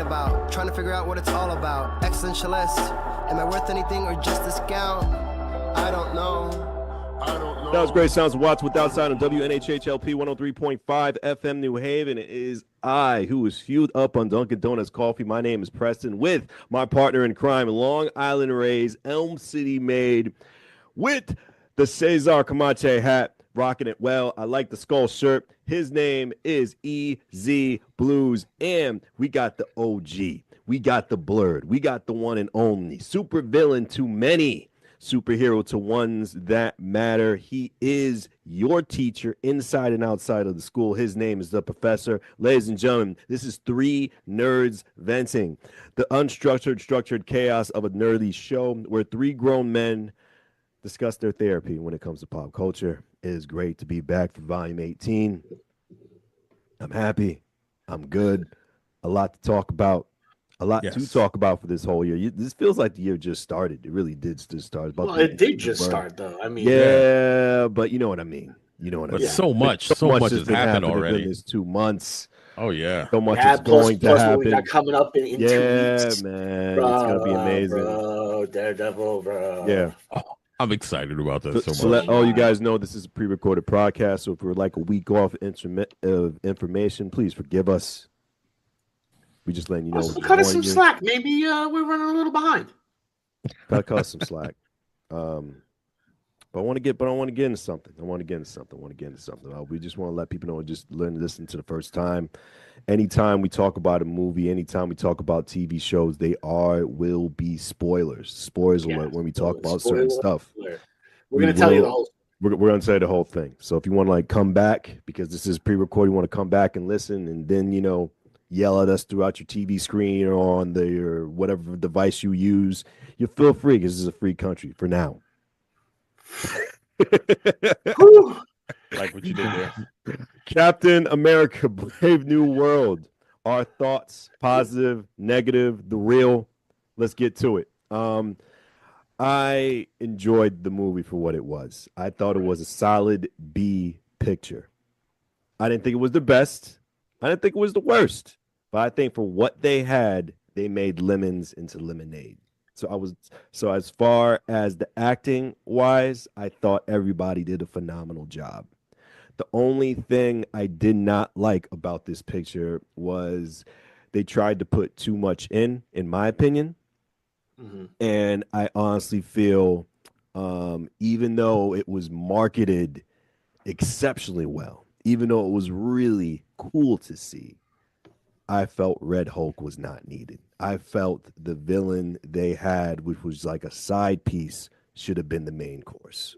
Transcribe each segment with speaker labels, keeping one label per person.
Speaker 1: about. Trying to figure out what it's all about. Existentialist. Am I worth anything or just a scout? I don't know.
Speaker 2: That was great sounds of Watts with Outside on WNHHLP 103.5 FM New Haven. It is I who is fueled up on Dunkin' Donuts coffee. My name is Preston with my partner in crime, Long Island raised, Elm City made, with the Cesar Camache hat, rocking it well. I like the skull shirt. His name is EZ BlueZ, and we got the OG. We got the blurred. We got the one and only super villain to many, superhero to ones that matter. He is your teacher inside and outside of the school. His name is the professor. Ladies and gentlemen, this is Three Nerds Venting, the unstructured, structured chaos of a nerdy show where three grown men discuss their therapy when it comes to pop culture. It is great to be back for volume 18. I'm happy. I'm good. A lot to talk about. A lot to talk about for this whole year. This feels like the year just started. It really did just start.
Speaker 3: Well, it did just start, though. I mean,
Speaker 2: yeah, but you know what I mean. You know what I mean.
Speaker 4: So much has happened already
Speaker 2: in this 2 months.
Speaker 4: Oh yeah,
Speaker 2: so much is going to happen.
Speaker 3: What we got coming up in 2 weeks.
Speaker 2: Man, it's gonna be amazing.
Speaker 3: Bro, Daredevil, bro.
Speaker 2: Yeah.
Speaker 4: Oh, I'm excited about that so much.
Speaker 2: So let all you guys know this is a pre-recorded podcast. So if we're like a week off of information, please forgive us. We just letting you know.
Speaker 3: Cut us some slack. Maybe we're running a little behind.
Speaker 2: Cut us some slack. But I want to get into something. We just want to let people know, just listen to the first time. Anytime we talk about a movie, anytime we talk about TV shows, will be spoilers. Spoilers alert when we talk about certain stuff.
Speaker 3: We're going to tell you the whole.
Speaker 2: We're going to say the whole thing. So if you want to come back, because this is pre-recorded, you want to come back and listen, and then yell at us throughout your TV screen or on your whatever device you use, you feel free, because this is a free country for now.
Speaker 4: Like what you did there.
Speaker 2: Captain America, Brave New World. Our thoughts, positive, negative, the real. Let's get to it. I enjoyed the movie for what it was. I thought it was a solid B picture. I didn't think it was the best. I didn't think it was the worst. But I think for what they had, they made lemons into lemonade. So as far as the acting wise, I thought everybody did a phenomenal job. The only thing I did not like about this picture was they tried to put too much in my opinion. Mm-hmm. And I honestly feel, even though it was marketed exceptionally well, even though it was really cool to see, I felt Red Hulk was not needed. I felt the villain they had, which was like a side piece, should have been the main course.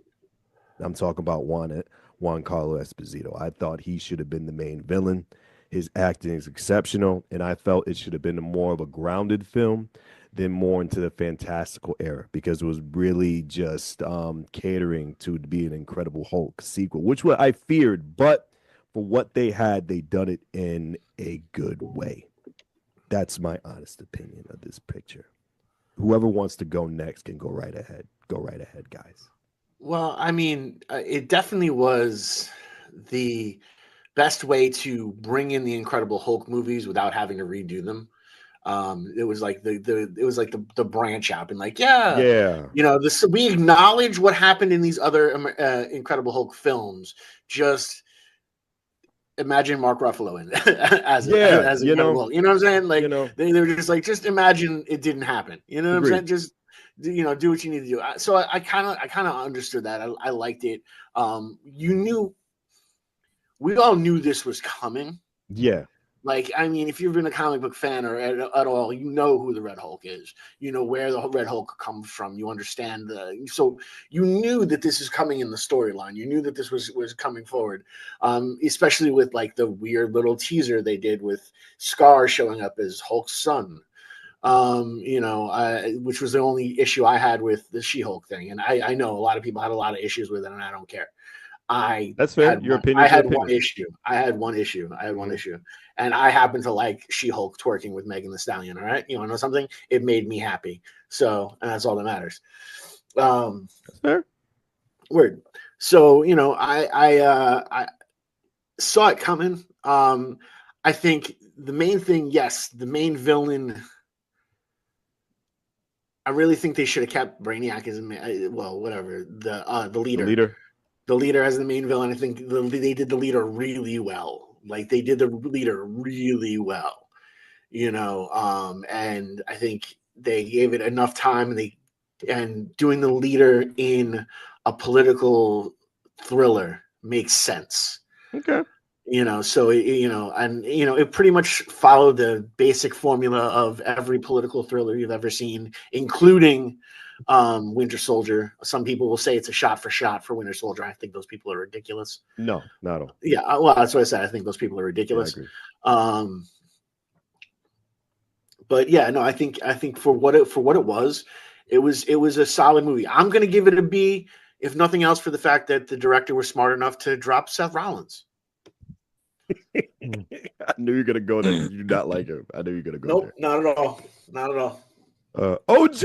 Speaker 2: I'm talking about Giancarlo Esposito. I thought he should have been the main villain. His acting is exceptional, and I felt it should have been more of a grounded film than more into the fantastical era, because it was really just catering to be an Incredible Hulk sequel, which what I feared, but for what they had, they done it in a good way. That's my honest opinion of this picture. Whoever wants to go next can go right ahead. Go right ahead, guys.
Speaker 3: Well, I mean, it definitely was the best way to bring in the Incredible Hulk movies without having to redo them. It was like the branch out and we acknowledge what happened in these other Incredible Hulk films. Just imagine Mark Ruffalo in as Incredible Hulk. You know what I'm saying? Like they were just like, just imagine it didn't happen. You know what I'm saying? Just do what you need to do. So I kind of understood that. I liked it. We all knew this was coming.
Speaker 2: Yeah.
Speaker 3: Like, I mean, if you've been a comic book fan or at all, you know who the Red Hulk is. You know where the Red Hulk comes from. You understand so you knew that this is coming in the storyline. You knew that this was coming forward, especially with like the weird little teaser they did with Scar showing up as Hulk's son. Which was the only issue I had with the She-Hulk thing, and I know a lot of people had a lot of issues with it, and I don't care.
Speaker 2: That's fair. Your opinion.
Speaker 3: I had one issue. And I happen to like She-Hulk twerking with Megan Thee Stallion. All right. You want to know something? It made me happy. So, and that's all that matters.
Speaker 2: That's fair.
Speaker 3: Word. So, I saw it coming. I think the main thing, yes, the main villain. I really think they should have kept Brainiac as whatever the leader. The leader as the main villain. I think they did the leader really well. Like they did the leader really well, and I think they gave it enough time, and doing the leader in a political thriller makes sense.
Speaker 2: Okay.
Speaker 3: So it pretty much followed the basic formula of every political thriller you've ever seen, including Winter Soldier. Some people will say it's a shot for shot for Winter Soldier. I think those people are ridiculous.
Speaker 2: No, not at all.
Speaker 3: Yeah, well, that's what I said. I think those people are ridiculous.
Speaker 2: Yeah, I agree.
Speaker 3: But yeah, no, I think for what it was a solid movie. I'm gonna give it a B, if nothing else, for the fact that the director was smart enough to drop Seth Rollins.
Speaker 2: I knew you were gonna go there. You do not like him. I knew you were gonna go there.
Speaker 3: Nope, not at all. Not at all.
Speaker 2: OG.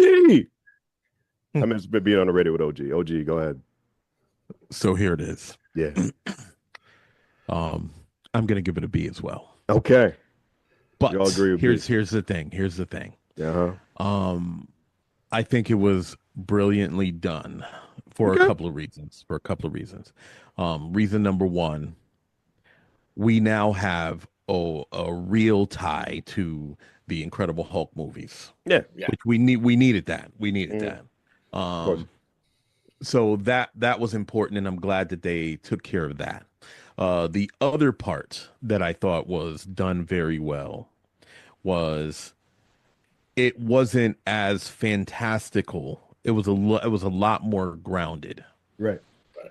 Speaker 2: I mean, it's been being on the radio with OG. OG, go ahead.
Speaker 4: So here it is.
Speaker 2: Yeah.
Speaker 4: I'm gonna give it a B as well.
Speaker 2: Okay.
Speaker 4: But
Speaker 2: you all agree with
Speaker 4: here's the thing. Here's the thing.
Speaker 2: Uh-huh.
Speaker 4: I think it was brilliantly done for a couple of reasons. Reason number one, we now have a real tie to the Incredible Hulk movies.
Speaker 2: Yeah.
Speaker 4: Which we needed that. We needed that. So that was important, and I'm glad that they took care of that. The other part that I thought was done very well was it wasn't as fantastical. It was a lot more grounded.
Speaker 2: Right.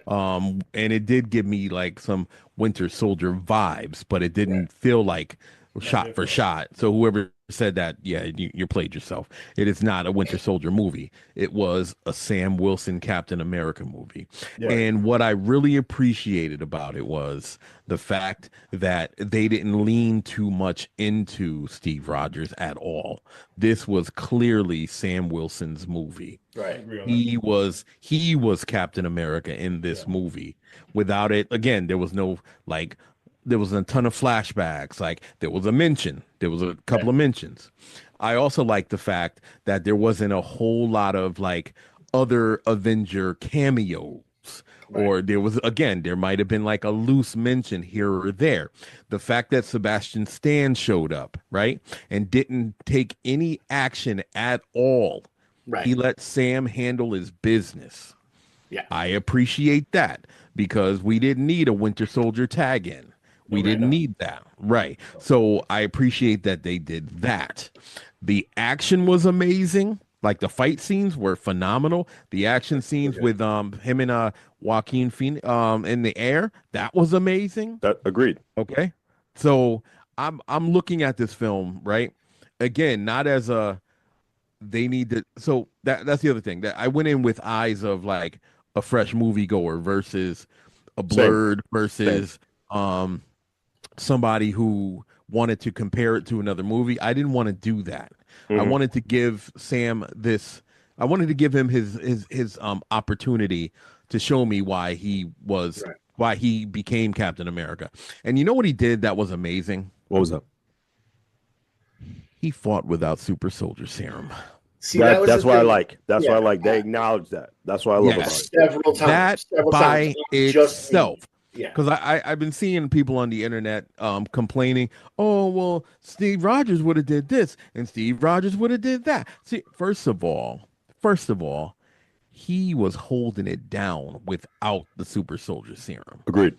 Speaker 4: And it did give me like some Winter Soldier vibes, but it didn't feel like shot for shot. So whoever said that, yeah, you played yourself. It is not a Winter Soldier movie. It was a Sam Wilson Captain America movie. Yeah. And what I really appreciated about it was the fact that they didn't lean too much into Steve Rogers at all. This was clearly Sam Wilson's movie.
Speaker 3: Right.
Speaker 4: He was Captain America in this movie. Without it, again, there was a ton of flashbacks. Like there was a couple of mentions. I also like the fact that there wasn't a whole lot of like other Avenger cameos. Right. Or there might have been like a loose mention here or there. The fact that Sebastian Stan showed up, right, and didn't take any action at all. Right. He let Sam handle his business. Yeah. I appreciate that because we didn't need a Winter Soldier tag in. We didn't need that. Right. So I appreciate that they did that. The action was amazing. Like the fight scenes were phenomenal. The action scenes with him and Joaquin Phoenix in the air, that was amazing.
Speaker 2: That agreed.
Speaker 4: Okay. So I'm looking at this film, right? Again, not as they need to. So that's the other thing, that I went in with eyes of like a fresh moviegoer versus a blurred versus somebody who wanted to compare it to another movie. I didn't want to do that. I wanted to give Sam I wanted to give him his opportunity to show me why he became Captain America. And you know what he did that was amazing?
Speaker 2: What was that?
Speaker 4: He fought without super soldier serum.
Speaker 3: See,
Speaker 2: that's what I like. That's what I like. They acknowledge that. That's what I love about it.
Speaker 3: Several times.
Speaker 4: That by itself. Yeah, because I've been seeing people on the internet complaining, oh, well, Steve Rogers would have did this and Steve Rogers would have did that. See, first of all, he was holding it down without the super soldier serum.
Speaker 2: Agreed.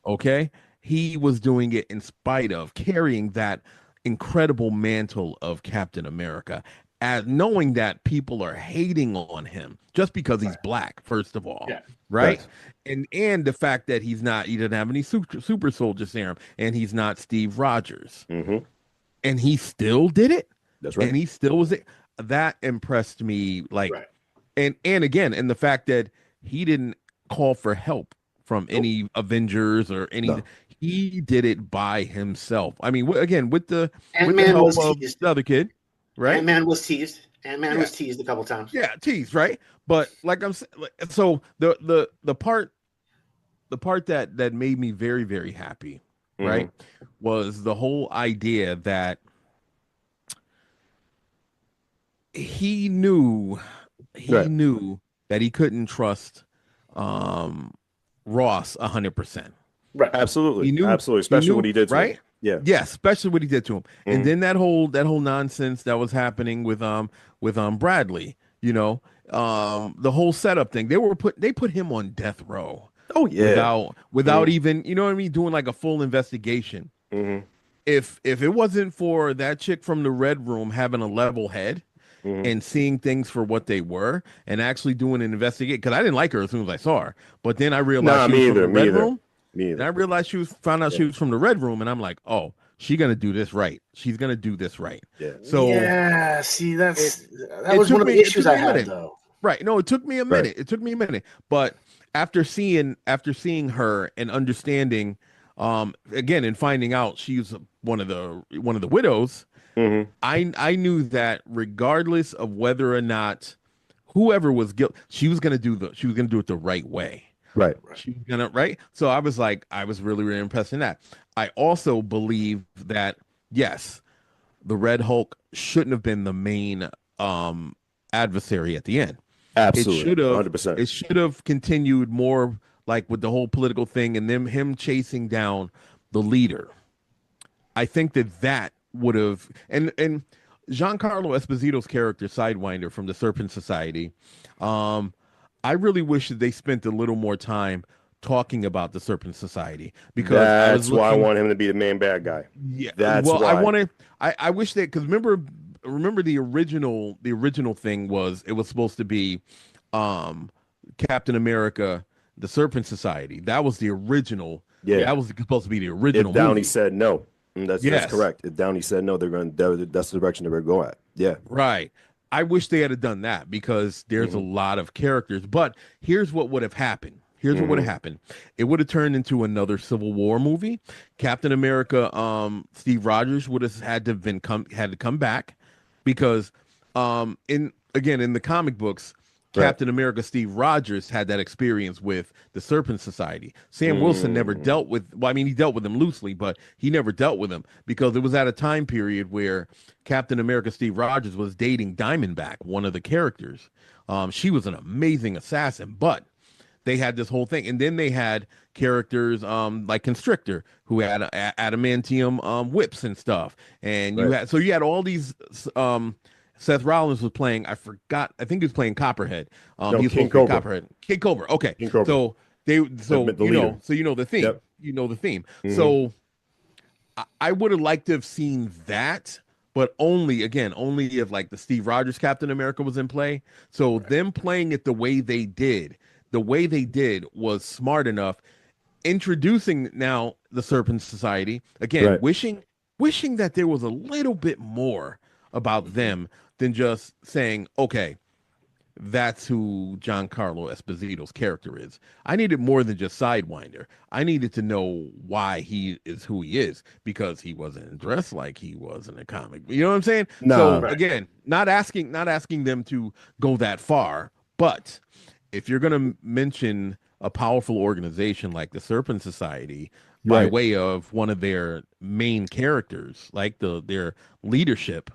Speaker 4: Okay? He was doing it in spite of carrying that incredible mantle of Captain America, as knowing that people are hating on him just because he's black, first of all. Yeah. Right? Yes. And the fact that he doesn't have any super soldier serum, and he's not Steve Rogers. And he still did it.
Speaker 2: That's right.
Speaker 4: And he still was it. That impressed me. Like, and again, and the fact that he didn't call for help from any Avengers or any. No. He did it by himself. I mean, again, with the help of the other kid, right?
Speaker 3: Ant-Man was teased. Ant-Man was teased a couple times.
Speaker 4: Yeah, teased, right? But like I'm saying, so the part that made me very, very happy right? Was the whole idea that he knew
Speaker 2: Right.
Speaker 4: that he couldn't trust um Ross 100%.
Speaker 3: Right.
Speaker 2: Absolutely.
Speaker 4: He knew,
Speaker 2: Absolutely. Especially what he did to him.
Speaker 4: right?
Speaker 2: Yeah.
Speaker 4: Yeah, especially what he did to him. And then that whole nonsense that was happening with Bradley, the whole setup thing. They put him on death row
Speaker 2: Oh yeah.
Speaker 4: without even, you know what I mean, doing like a full investigation. If it wasn't for that chick from the Red Room having a level head and seeing things for what they were and actually doing an investigation, because I didn't like her as soon as I saw her, but then I realized she was from the Red Room. And I realized found out she was from the Red Room, and I'm like, oh, she's gonna do this right. She's gonna do this right.
Speaker 2: Yeah.
Speaker 4: So
Speaker 3: yeah, see, that was one of the issues I had though.
Speaker 4: Right. No, it took me a minute. It took me a minute. But after seeing her and understanding, again, and finding out she's one of the widows, I knew that regardless of whether or not whoever was guilty, she was gonna do it the right way.
Speaker 2: Right.
Speaker 4: She's gonna So I was like, I was really, really impressed in that. I also believe that yes, the Red Hulk shouldn't have been the main adversary at the end.
Speaker 2: Absolutely.
Speaker 4: It should have
Speaker 2: 100%.
Speaker 4: It should have continued more like with the whole political thing and then him chasing down the leader. I think that would have and Giancarlo Esposito's character Sidewinder from the Serpent Society. I really wish that they spent a little more time talking about the Serpent Society because
Speaker 2: that's why I want him to be the main bad guy.
Speaker 4: Yeah,
Speaker 2: that's why.
Speaker 4: I wish that because remember the original thing was it was supposed to be Captain America, the Serpent Society. That was the original.
Speaker 2: Yeah,
Speaker 4: that was supposed to be the original.
Speaker 2: If Downey
Speaker 4: movie.
Speaker 2: said no, that's correct. If Downey said no, that's the direction they're going at. Yeah,
Speaker 4: right. I wish they had done that because there's a lot of characters. But here's what would have happened. What would have happened. It would have turned into another Civil War movie. Captain America, Steve Rogers would have had to come back because in the comic books, Captain America Steve Rogers had that experience with the Serpent Society. Sam Wilson never dealt with, he dealt with them loosely, but he never dealt with them because it was at a time period where Captain America Steve Rogers was dating Diamondback, one of the characters. She was an amazing assassin, but they had this whole thing. And then they had characters like Constrictor, who had adamantium whips and stuff. And you had all these Seth Rollins was playing, I think he was playing Copperhead. He was
Speaker 2: King Cobra.
Speaker 4: Copperhead. King Cobra. Okay.
Speaker 2: King Cobra.
Speaker 4: So you know the theme.
Speaker 2: Yep.
Speaker 4: You know the theme. So I would have liked to have seen that, but only if like the Steve Rogers Captain America was in play. So them playing it the way they did was smart enough. Introducing now the Serpent Society again, wishing that there was a little bit more about them than just saying, okay, that's who Giancarlo Esposito's character is. I needed more than just Sidewinder. I needed to know why he is who he is because he wasn't dressed like he was in a comic. You know what I'm saying?
Speaker 2: No.
Speaker 4: So again, not asking them to go that far, but if you're going to mention a powerful organization like the Serpent Society by way of one of their main characters, like their leadership,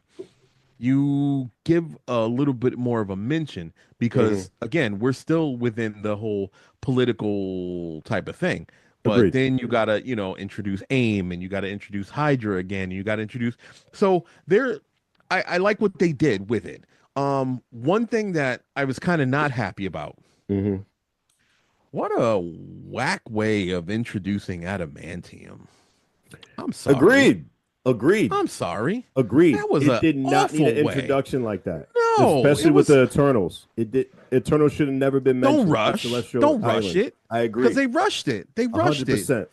Speaker 4: you give a little bit more of a mention because again, we're still within the whole political type of thing. But then you gotta, introduce AIM and you gotta introduce Hydra again. And you gotta introduce. So I like what they did with it. One thing that I was kind of not happy about. What a whack way of introducing adamantium. I'm sorry.
Speaker 2: Agreed.
Speaker 4: I'm sorry.
Speaker 2: Agreed.
Speaker 4: That was
Speaker 2: it did not need an
Speaker 4: way.
Speaker 2: introduction like that.
Speaker 4: No,
Speaker 2: especially with the Eternals. Eternals should have never been mentioned.
Speaker 4: Don't rush it.
Speaker 2: I agree
Speaker 4: because they rushed it.
Speaker 2: 100%.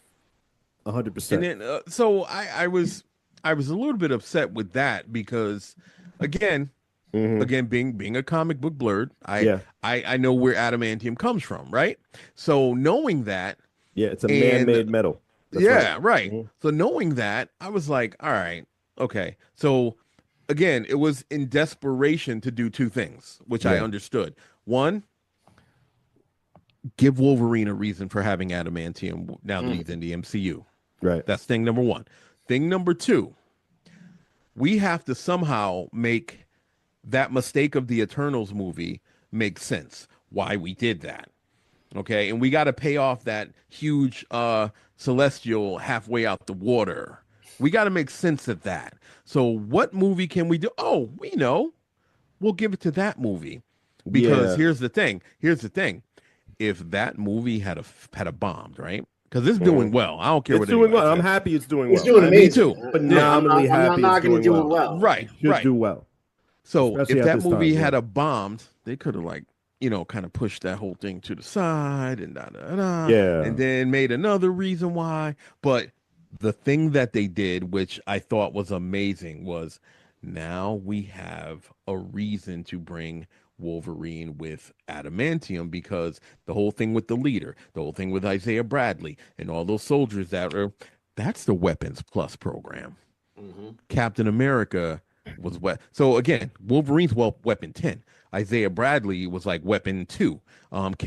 Speaker 2: 100%.
Speaker 4: And then, so I was a little bit upset with that because, again, being a comic book blurred, I know where adamantium comes from, right? So knowing that,
Speaker 2: it's a man-made metal. That's
Speaker 4: right. So knowing that, I was like, all right, okay. So again, it was in desperation to do two things, which I understood. One, give Wolverine a reason for having adamantium now that he's in the MCU.
Speaker 2: Right.
Speaker 4: That's thing number one. Thing number two, we have to somehow make that mistake of the Eternals movie make sense. Why we did that. Okay. And we got to pay off that huge celestial halfway out the water. We got to make sense of that. So what movie can we do? Oh, we know. We'll give it to that movie. Because
Speaker 2: Yeah.
Speaker 4: here's the thing. Here's the thing. If that movie had a bombed, right? Because it's doing well. I don't care
Speaker 2: It's
Speaker 4: what
Speaker 2: doing
Speaker 4: anybody
Speaker 2: well. I'm
Speaker 4: says.
Speaker 2: happy it's doing
Speaker 3: He's
Speaker 2: well.
Speaker 3: doing
Speaker 2: I mean,
Speaker 3: amazing.
Speaker 4: too.
Speaker 2: phenomenally
Speaker 3: I'm
Speaker 2: happy
Speaker 3: not
Speaker 2: it's
Speaker 3: going to
Speaker 2: doing
Speaker 3: do it well.
Speaker 4: Right.
Speaker 2: It should do well.
Speaker 4: So
Speaker 2: Especially
Speaker 4: if
Speaker 2: at
Speaker 4: that
Speaker 2: this
Speaker 4: movie
Speaker 2: time,
Speaker 4: had
Speaker 2: yeah.
Speaker 4: a bombed, they could have kind of pushed that whole thing to the side and
Speaker 2: Yeah.
Speaker 4: and then made another reason why. But the thing that they did, which I thought was amazing, was now we have a reason to bring Wolverine with adamantium, because the whole thing with the leader, the whole thing with Isaiah Bradley and all those soldiers that's the Weapons Plus program.
Speaker 3: Mm-hmm.
Speaker 4: Captain America was so again, Wolverine's weapon 10. Isaiah Bradley was like weapon 2.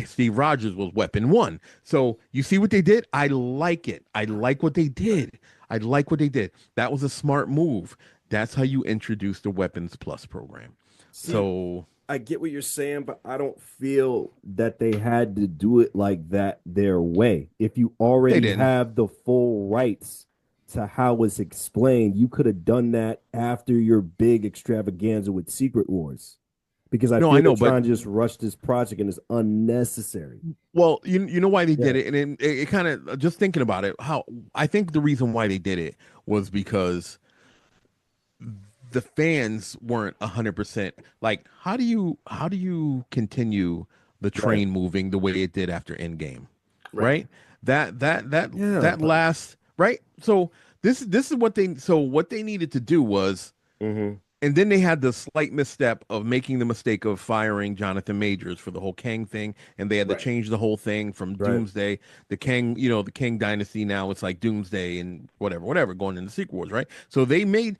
Speaker 4: Steve Rogers was weapon 1. So you see what they did? I like it. I like what they did. I like what they did. That was a smart move. That's how you introduce the Weapons Plus program. So
Speaker 2: I get what you're saying, but I don't feel that they had to do it like that their way. If you already
Speaker 4: didn't.
Speaker 2: have the full rights to how it's explained, you could have done that after your big extravaganza with Secret Wars. Because I
Speaker 4: No,
Speaker 2: feel
Speaker 4: I know,
Speaker 2: they're trying
Speaker 4: but
Speaker 2: to just rush this project and it's unnecessary.
Speaker 4: well, you know why they did
Speaker 2: Yeah.
Speaker 4: it, and it kind of, just thinking about it, how I think the reason why they did it was because the fans weren't 100%. Like, how do you continue the train moving the way it did after Endgame, right? That last, right. So this is what they needed to do was. And then they had the slight misstep of making the mistake of firing Jonathan Majors for the whole Kang thing, and they had to change the whole thing from Doomsday, the Kang, the Kang dynasty. Now it's like Doomsday and whatever, going into Secret Wars, right? So they made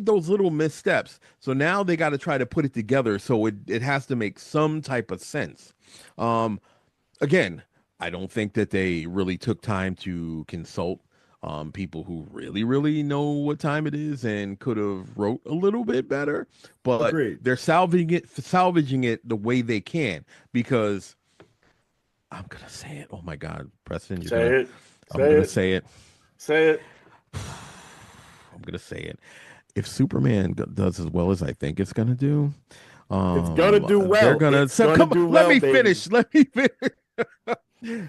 Speaker 4: those little missteps. So now they got to try to put it together, so it has to make some type of sense. Again, I don't think that they really took time to consult people who really, really know what time it is and could have wrote a little bit better, but
Speaker 2: Agreed.
Speaker 4: they're salvaging it the way they can, because I'm gonna say it. Oh my God, Preston, I'm gonna say it.
Speaker 3: Say it.
Speaker 4: I'm gonna say it. If Superman does as well as I think it's gonna do,
Speaker 2: It's gonna do well.
Speaker 4: They're gonna.
Speaker 2: It's gonna do
Speaker 4: let
Speaker 2: well,
Speaker 4: me
Speaker 2: baby.
Speaker 4: finish. Let me finish.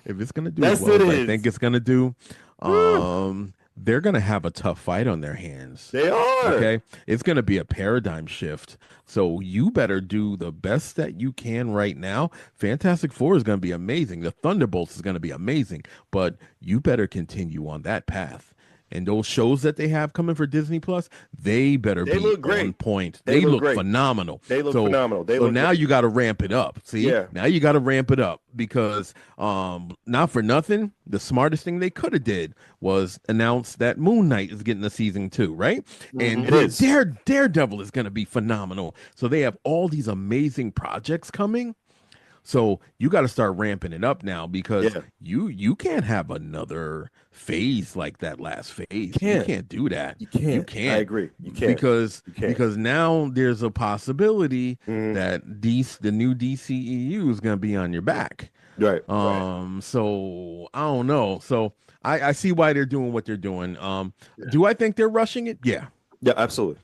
Speaker 4: If it's gonna do as well as I think it's gonna do, they're gonna have a tough fight on their hands.
Speaker 2: They are.
Speaker 4: Okay, it's gonna be a paradigm shift. So you better do the best that you can right now. Fantastic Four is gonna be amazing. The Thunderbolts is gonna be amazing, but you better continue on that path. And those shows that they have coming for Disney Plus, they better be
Speaker 2: look great.
Speaker 4: on point.
Speaker 2: They
Speaker 4: They
Speaker 2: look
Speaker 4: look
Speaker 2: great.
Speaker 4: phenomenal.
Speaker 2: They look
Speaker 4: So-
Speaker 2: phenomenal. They
Speaker 4: so
Speaker 2: look
Speaker 4: now
Speaker 2: great.
Speaker 4: you got to ramp it up. See,
Speaker 2: Yeah.
Speaker 4: now you got to ramp it up, because not for nothing, the smartest thing they could have did was announce that Moon Knight is getting a season 2, right? And
Speaker 2: It is.
Speaker 4: Daredevil is going to be phenomenal. So they have all these amazing projects coming. So you got to start ramping it up now, because you can't have another phase like that last phase. You can't do that.
Speaker 2: You can't.
Speaker 4: You can't.
Speaker 2: I agree. You can't.
Speaker 4: Because now there's a possibility that the new DCEU is going to be on your back.
Speaker 2: Right.
Speaker 4: So I don't know. So I see why they're doing what they're doing. Do I think they're rushing it? Yeah.
Speaker 2: Yeah, absolutely.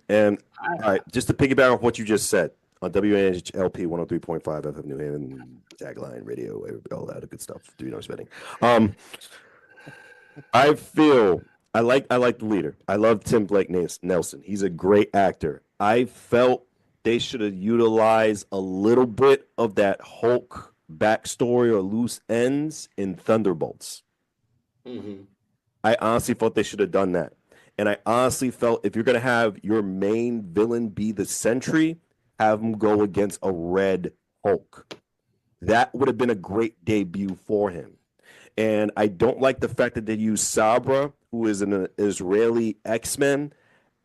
Speaker 2: And all right, just to piggyback off what you just said, on WNHLP 103.5 FM New Haven, tagline, radio, all that good stuff. Do you know spending? I feel I like the leader. I love Tim Blake Nelson. He's a great actor. I felt they should have utilized a little bit of that Hulk backstory or loose ends in Thunderbolts. I honestly thought they should have done that. And I honestly felt if you're going to have your main villain be the Sentry, have him go against a red Hulk. That would have been a great debut for him. And I don't like the fact that they use Sabra, who is an Israeli X-Men,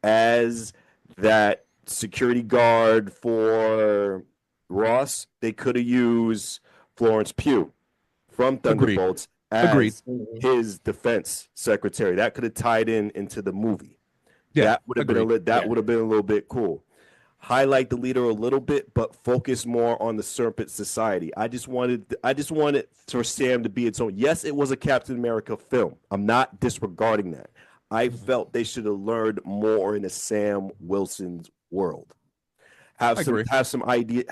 Speaker 2: as that security guard for Ross. They could have used Florence Pugh from Thunderbolts
Speaker 4: Agreed.
Speaker 2: as his defense secretary. That could have tied into the movie.
Speaker 4: Yeah,
Speaker 2: that would have been
Speaker 4: agreed.
Speaker 2: would have been a little bit cool. Highlight the leader a little bit, but focus more on the Serpent Society. I just wanted for Sam to be its own. Yes, it was a Captain America film. I'm not disregarding that. I felt they should have learned more in a Sam Wilson's world. Have some idea.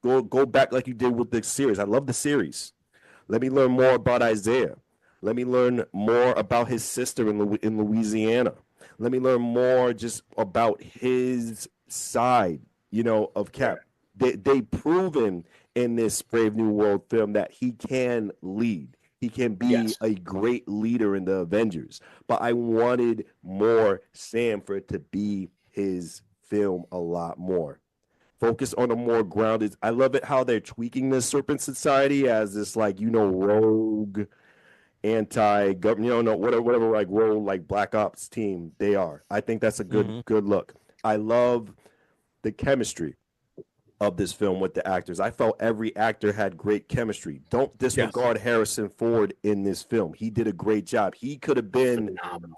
Speaker 2: Go back like you did with the series. I love the series. Let me learn more about Isaiah. Let me learn more about his sister in Louisiana. Let me learn more just about his side, of Cap. They proven in this Brave New World film that he can lead. He can be a great leader in the Avengers. But I wanted more Sam for it to be his film a lot more. Focus on a more grounded. I love it how they're tweaking the Serpent Society as this rogue anti-government, whatever role like Black Ops team they are. I think that's a good look. I love the chemistry of this film with the actors. I felt every actor had great chemistry. Don't disregard Harrison Ford in this film. He did a great job. He could have been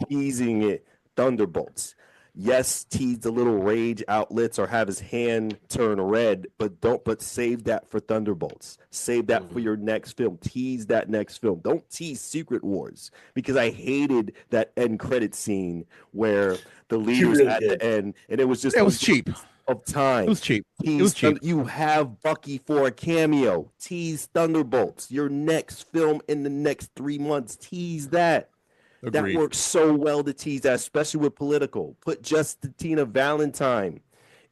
Speaker 2: teasing it Thunderbolts. Yes, tease the little rage outlets or have his hand turn red, but save that for Thunderbolts. Save that for your next film. Tease that next film. Don't tease Secret Wars, because I hated that end credit scene where the leaders the end, and it was
Speaker 4: cheap.
Speaker 2: Of time.
Speaker 4: It was cheap.
Speaker 2: You have Bucky for a cameo. Tease Thunderbolts. Your next film in the next 3 months. Tease that.
Speaker 4: Agreed.
Speaker 2: That works so well to tease that, especially with political. Put Justina Valentine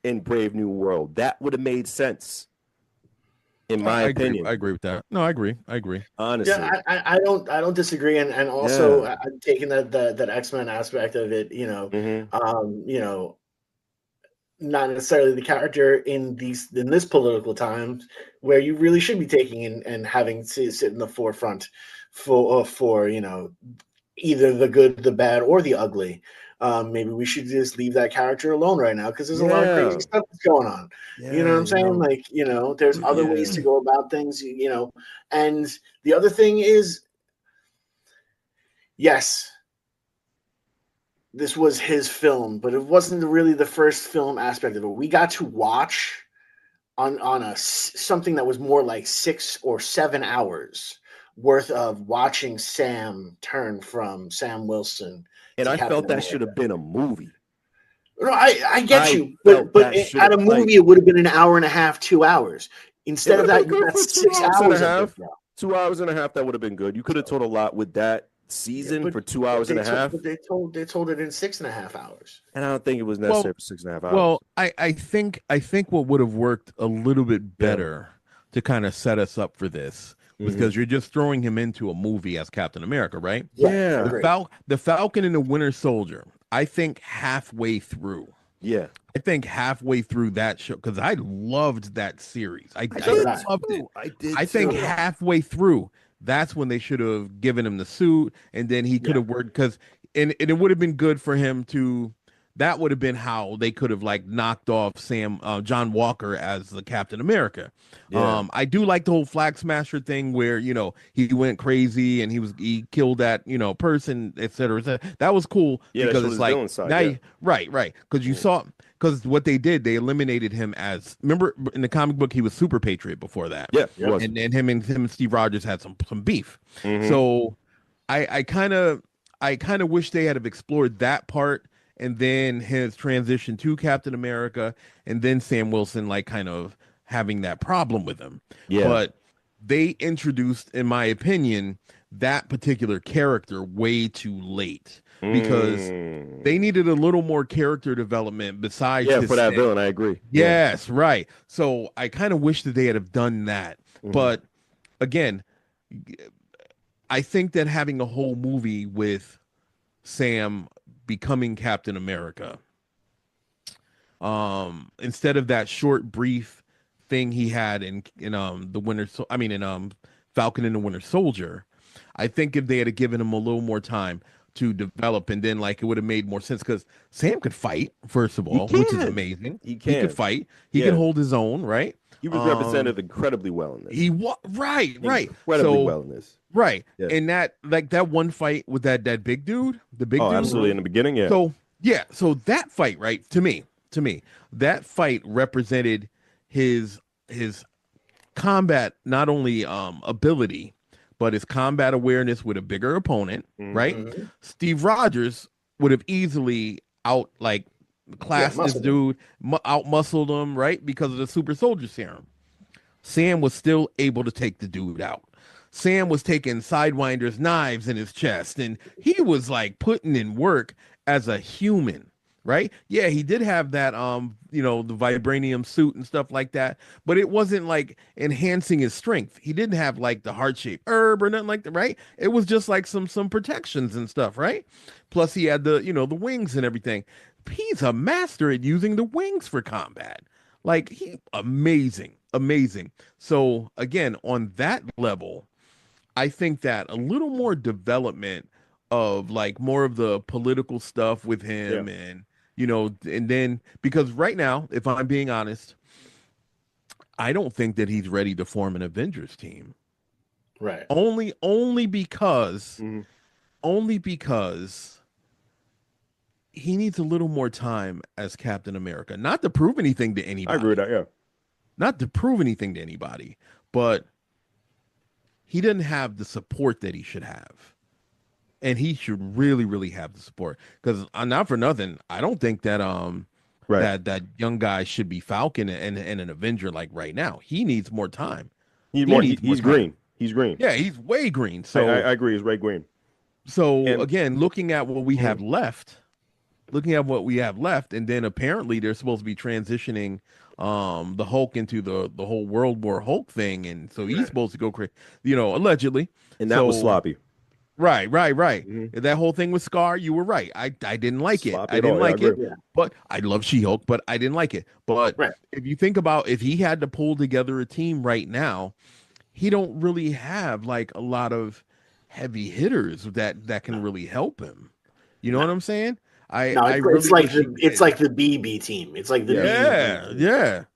Speaker 2: in Brave New World. That would have made sense, in my opinion.
Speaker 4: I agree with that. No, I agree.
Speaker 2: Honestly,
Speaker 3: I don't disagree, and also I'm taking that X-Men aspect of it. Not necessarily the character in this political times where you really should be taking and having to sit in the forefront for either the good, the bad, or the ugly. Maybe we should just leave that character alone right now because there's a lot of crazy stuff that's going on. You know what I'm saying? There's other ways to go about things, And the other thing is, yes, this was his film, but it wasn't really the first film aspect of it. We got to watch on something that was more like 6 or 7 hours worth of watching Sam turn from Sam Wilson.
Speaker 2: And I felt that should have been a movie.
Speaker 3: No, I get you, but at a movie it would have been an hour and a half, 2 hours. Instead of that, you got 6 hours and a half.
Speaker 2: 2 hours and a half, that would have been good. You could have told a lot with that season for 2 hours and a half.
Speaker 3: But they told it in 6.5 hours.
Speaker 2: And I don't think it was necessary for 6.5 hours.
Speaker 4: Well, I think what would have worked a little bit better to kind of set us up for this was because you're just throwing him into a movie as Captain America, right?
Speaker 2: Yeah.
Speaker 4: The Falcon and the Winter Soldier, I think halfway through.
Speaker 2: Yeah.
Speaker 4: I think halfway through that show, because I loved that series. I loved it. I think halfway through, that's when they should have given him the suit, and then he could have worked, and it would have been good for him to. That would have been how they could have knocked off John Walker as the Captain America. Yeah. I do like the whole Flag Smasher thing where he went crazy and he killed that person, etc. That was cool because it's like right because you saw what they did, they eliminated him as, remember in the comic book he was Super Patriot before that, and then him and Steve Rogers had some beef. So I kind of wish they had have explored that part. And then his transition to Captain America, and then Sam Wilson kind of having that problem with him. Yeah. But they introduced, in my opinion, that particular character way too late because they needed a little more character development besides
Speaker 2: for that villain. I agree.
Speaker 4: Yes, right. So I kind of wish that they had have done that. But again, I think that having a whole movie with Sam becoming Captain America, instead of that short brief thing he had in Falcon and the Winter Soldier, I think if they had given him a little more time to develop, and then it would have made more sense, because Sam could fight, first of all, which is amazing. He could fight. He can hold his own, right?
Speaker 2: He was represented incredibly well in this.
Speaker 4: Right.
Speaker 2: Incredibly well in this.
Speaker 4: Right.
Speaker 2: Yeah.
Speaker 4: And that one fight with that big dude, the big dude.
Speaker 2: Absolutely in the beginning, yeah.
Speaker 4: So that fight, right, to me, that fight represented his combat, not only ability, but his combat awareness with a bigger opponent, right? Steve Rogers would have easily classed this dude, out muscled him, right? Because of the super soldier serum. Sam was still able to take the dude out. Sam was taking Sidewinder's knives in his chest, and he was like putting in work as a human, right? Yeah, he did have that the vibranium suit and stuff like that, but it wasn't like enhancing his strength. He didn't have like the heart-shaped herb or nothing like that, right? It was just like some protections and stuff, right? Plus he had the wings and everything. He's a master at using the wings for combat. Like amazing. So again, on that level, I think that a little more development of like more of the political stuff with him and and then because right now, if I'm being honest, I don't think that he's ready to form an Avengers team.
Speaker 3: Right.
Speaker 4: Only because he needs a little more time as Captain America. Not to prove anything to anybody.
Speaker 2: I agree with that, yeah.
Speaker 4: Not to prove anything to anybody, but he doesn't have the support that he should have. And he should really, really have the support. Because not for nothing, I don't think that that young guy should be Falcon and an Avenger like right now. He needs more time.
Speaker 2: He's green. He's green.
Speaker 4: Yeah, he's way green. So
Speaker 2: I agree. He's way green.
Speaker 4: So again, looking at what we have left, and then apparently they're supposed to be transitioning the Hulk into the whole World War Hulk thing, and so he's supposed to go crazy, allegedly.
Speaker 2: And that was sloppy.
Speaker 4: Right. That whole thing with Scar, you were right. I didn't like it. I didn't like it. But I love She-Hulk, but I didn't like it. But if you think about if he had to pull together a team right now, he don't really have like a lot of heavy hitters that can really help him. You know what I'm saying?
Speaker 3: It's like the BB team. It's like the BB team.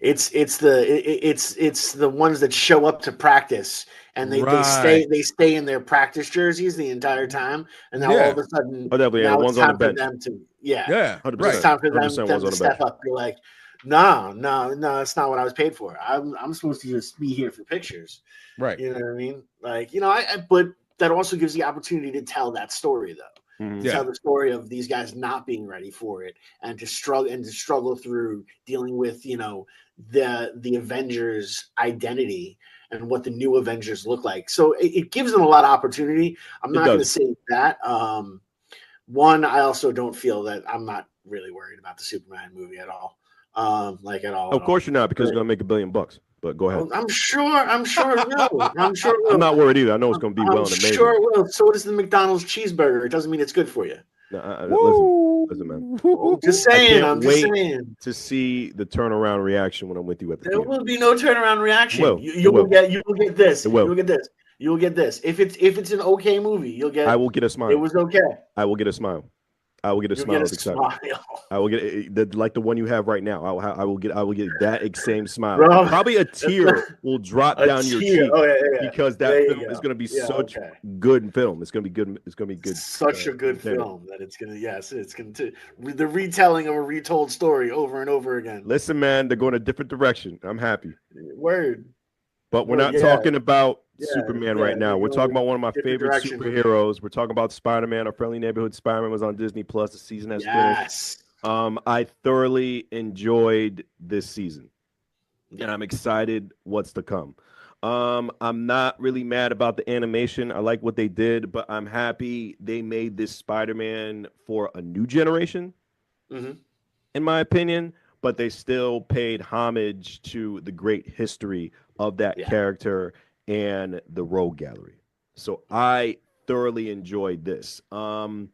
Speaker 3: It's the ones that show up to practice and they stay in their practice jerseys the entire time, and now all of a sudden now it's time for them to it's time for them to step up. You're like, no, that's not what I was paid for. I'm supposed to just be here for pictures,
Speaker 4: right?
Speaker 3: You know what I mean? Like, but that also gives the opportunity to tell that story though. To tell the story of these guys not being ready for it and to struggle through dealing with the Avengers identity and what the new Avengers look like. So it gives them a lot of opportunity. I'm not going to say that. One, I also don't feel that I'm not really worried about the Superman movie at all. At all.
Speaker 2: Of course you're not, because it's going to make $1 billion. But go ahead.
Speaker 3: I'm sure it will.
Speaker 2: I'm not worried either. I know it's going to be well and amazing.
Speaker 3: Sure it will. So does the McDonald's cheeseburger. It doesn't mean it's good for you.
Speaker 2: Listen, man.
Speaker 3: Just saying.
Speaker 2: I'm just saying. To see the turnaround reaction when I'm with you at the
Speaker 3: There will be no turnaround reaction. You will get this.
Speaker 2: You will
Speaker 3: get this. If it's an okay movie, you'll get.
Speaker 2: I will get a smile.
Speaker 3: It was okay.
Speaker 2: I will get a smile. I will get a smile of excitement. I will get like the one you have right now. I will get that same smile.
Speaker 3: Bro.
Speaker 2: Probably a tear will drop down your cheek because that film is going to be such good film. It's going to be good. It's going to be good.
Speaker 3: Such a good film that it's going to the retelling of a retold story over and over again.
Speaker 2: Listen, man, they're going a different direction. I'm happy.
Speaker 3: Word.
Speaker 2: But we're not talking about Superman right now. We're talking about one of my favorite superheroes. We're talking about Spider-Man. Our Friendly Neighborhood Spider-Man was on Disney Plus. The season has finished. I thoroughly enjoyed this season, and I'm excited what's to come. I'm not really mad about the animation. I like what they did, but I'm happy they made this Spider-Man for a new generation, in my opinion. But they still paid homage to the great history of that character and the Rogue Gallery. So I thoroughly enjoyed this. A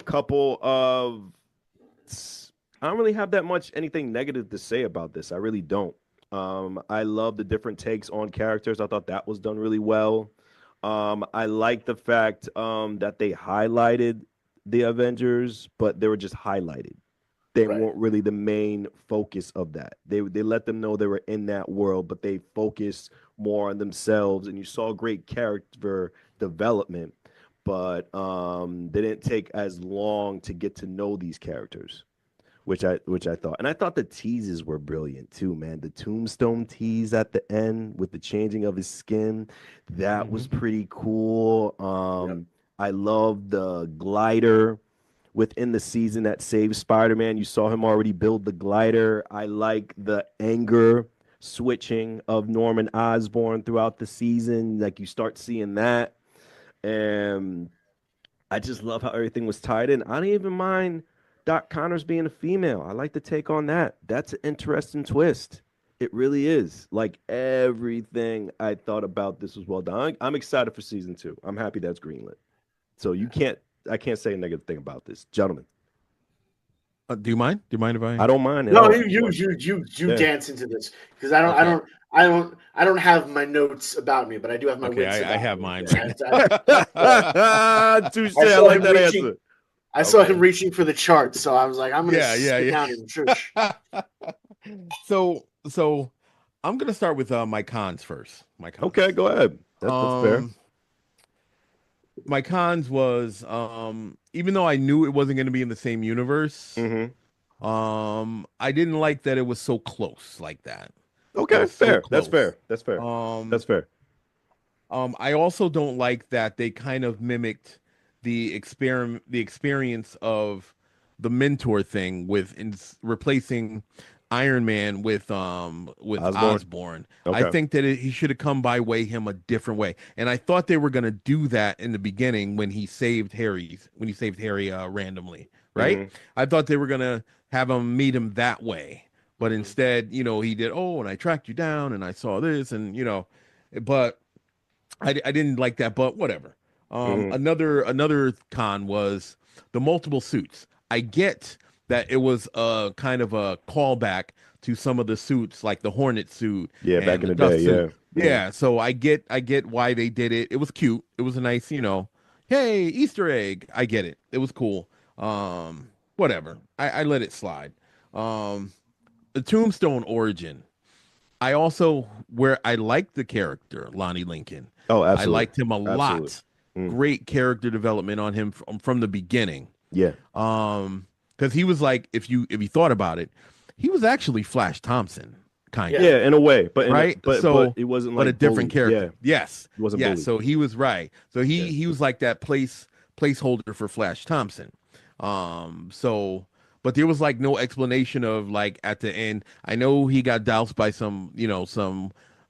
Speaker 2: couple of... I don't really have that much anything negative to say about this. I really don't. I love the different takes on characters. I thought that was done really well. I like the fact that they highlighted the Avengers, but they were just highlighted. they
Speaker 3: Right.
Speaker 2: weren't really the main focus of that. They let them know they were in that world, but they focused more on themselves. And you saw great character development, but they didn't take as long to get to know these characters, which I thought. And I thought the teases were brilliant too, man. The tombstone tease at the end with the changing of his skin, that was pretty cool.
Speaker 3: Yep.
Speaker 2: I love the glider within the season that saved Spider-Man. You saw him already build the glider. I like the anger switching of Norman Osborn throughout the season. Like you start seeing that. And I just love how everything was tied in. I don't even mind Doc Connors being a female. I like to take on that. That's an interesting twist. It really is. Like everything I thought about this was well done. I'm excited for season 2. I'm happy that's greenlit. So I can't say a negative thing about this, gentlemen.
Speaker 4: Do you mind? Do you mind if I?
Speaker 2: I don't mind at
Speaker 3: No,
Speaker 2: all.
Speaker 3: you
Speaker 2: Yeah.
Speaker 3: dance into this because I don't
Speaker 4: Okay.
Speaker 3: I don't have my notes about me, but I do have my
Speaker 4: Okay,
Speaker 3: wits.
Speaker 4: I
Speaker 3: about
Speaker 4: have
Speaker 3: me.
Speaker 4: mine.
Speaker 2: Touche.
Speaker 3: I
Speaker 2: I
Speaker 3: saw
Speaker 2: like
Speaker 3: him
Speaker 2: that
Speaker 3: reaching-
Speaker 2: answer.
Speaker 3: I saw
Speaker 4: Okay.
Speaker 3: him reaching for the charts, so I was like, I'm gonna
Speaker 4: Yeah.
Speaker 3: sit down and shush.
Speaker 4: So I'm gonna start with my cons first. My cons.
Speaker 2: Okay, go ahead. That's fair.
Speaker 4: My cons was even though I knew it wasn't going to be in the same universe,
Speaker 2: Mm-hmm.
Speaker 4: I didn't like that it was so close like that.
Speaker 2: Okay,
Speaker 4: was so
Speaker 2: fair. That's
Speaker 4: close.
Speaker 2: fair. That's fair. That's fair.
Speaker 4: I also don't like that they kind of mimicked the experience of the mentor thing with replacing Iron Man with Osborn. I
Speaker 2: Okay.
Speaker 4: think that he should have come by him a different way. And I thought they were going to do that in the beginning when he saved Harry randomly, right?
Speaker 2: Mhm.
Speaker 4: I thought they were going to have him meet him that way. But instead, he did, and I tracked you down and I saw this and but I didn't like that, but whatever.
Speaker 2: Mhm.
Speaker 4: Another con was the multiple suits. I get that it was a kind of a callback to some of the suits, like the Hornet suit.
Speaker 2: Yeah,
Speaker 4: and
Speaker 2: back in the
Speaker 4: Duff
Speaker 2: day,
Speaker 4: suit.
Speaker 2: yeah.
Speaker 4: Yeah. So I get why they did it. It was cute. It was a nice, hey, Easter egg. I get it. It was cool. Whatever. I let it slide. The Tombstone origin. I also where I liked the character Lonnie Lincoln.
Speaker 2: Oh, absolutely.
Speaker 4: I liked him a lot.
Speaker 2: Absolutely. Mm.
Speaker 4: Great character development on him from the beginning.
Speaker 2: Yeah.
Speaker 4: Because he was like, if you thought about it, he was actually Flash Thompson, kind of.
Speaker 2: Yeah, in a way, but
Speaker 4: right.
Speaker 2: but it wasn't like
Speaker 4: a different
Speaker 2: bullied.
Speaker 4: character.
Speaker 2: Yeah.
Speaker 4: Yes,
Speaker 2: He wasn't
Speaker 4: yeah.
Speaker 2: bullied.
Speaker 4: So he was right. So
Speaker 2: Yeah.
Speaker 4: he was like that placeholder for Flash Thompson. But there was like no explanation of like at the end. I know he got doused by some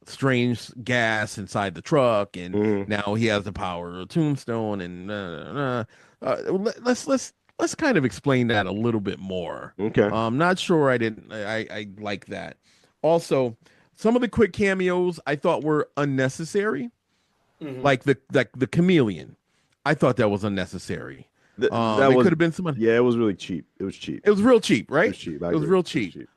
Speaker 4: strange gas inside the truck, and now he has the power of a tombstone. And let's kind of explain that a little bit more.
Speaker 2: Okay.
Speaker 4: I'm not sure I like that. Also, some of the quick cameos I thought were unnecessary, like the chameleon. I thought that was unnecessary. It could have been someone.
Speaker 2: Yeah, it was really cheap. It was cheap.
Speaker 4: It was real cheap, right?
Speaker 2: It was cheap.
Speaker 4: It was real cheap.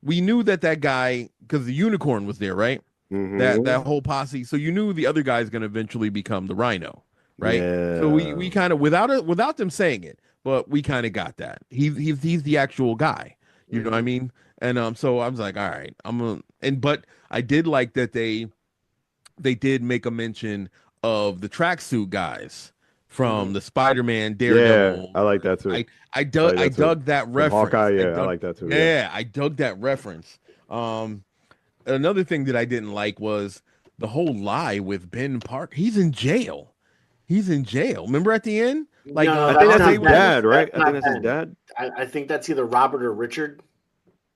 Speaker 4: We knew that guy, because the unicorn was there, right?
Speaker 2: Mhm.
Speaker 4: That whole posse. So you knew the other guy's going to eventually become the Rhino, right?
Speaker 2: Yeah.
Speaker 4: So we kind of without them saying it, but we kind of got that. He's the actual guy. You know what I mean? And so I was like, all right, but I did like that they did make a mention of the tracksuit guys from the Spider-Man, Daredevil.
Speaker 2: Yeah, I like that too.
Speaker 4: I dug that
Speaker 2: From
Speaker 4: reference.
Speaker 2: Hawkeye, yeah, I like that too.
Speaker 4: Yeah, I dug that reference. Another thing that I didn't like was the whole lie with Ben Park. He's in jail. Remember at the end? Like
Speaker 3: No,
Speaker 2: I think that's his
Speaker 3: not Ben.
Speaker 2: dad, right?
Speaker 3: That's
Speaker 2: I think
Speaker 3: not
Speaker 2: that's his
Speaker 3: Ben.
Speaker 2: dad.
Speaker 3: I think that's either Robert or Richard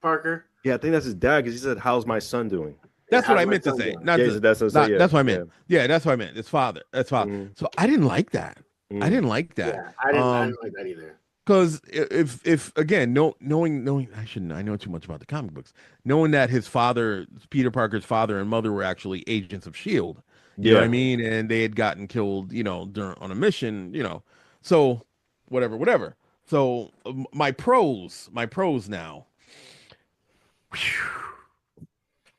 Speaker 3: Parker.
Speaker 2: Yeah, I think that's his dad because he said, "How's my son doing?"
Speaker 4: That's
Speaker 3: How's
Speaker 4: what I
Speaker 3: my
Speaker 4: meant to
Speaker 3: son
Speaker 4: say.
Speaker 3: doing?
Speaker 4: Not
Speaker 2: Yeah,
Speaker 4: the-
Speaker 2: he said that's what I
Speaker 4: not-
Speaker 2: said, yeah,
Speaker 4: that's what I meant. Yeah, that's what I meant. It's father. That's father.
Speaker 2: Mhm.
Speaker 4: So I didn't like that. I didn't like that.
Speaker 3: Yeah, I didn't like that either.
Speaker 4: Because if again, knowing I know too much about the comic books, knowing that his father, Peter Parker's father and mother, were actually agents of Shield. You know what I mean? And they had gotten killed, on a mission, So whatever. So my pros now.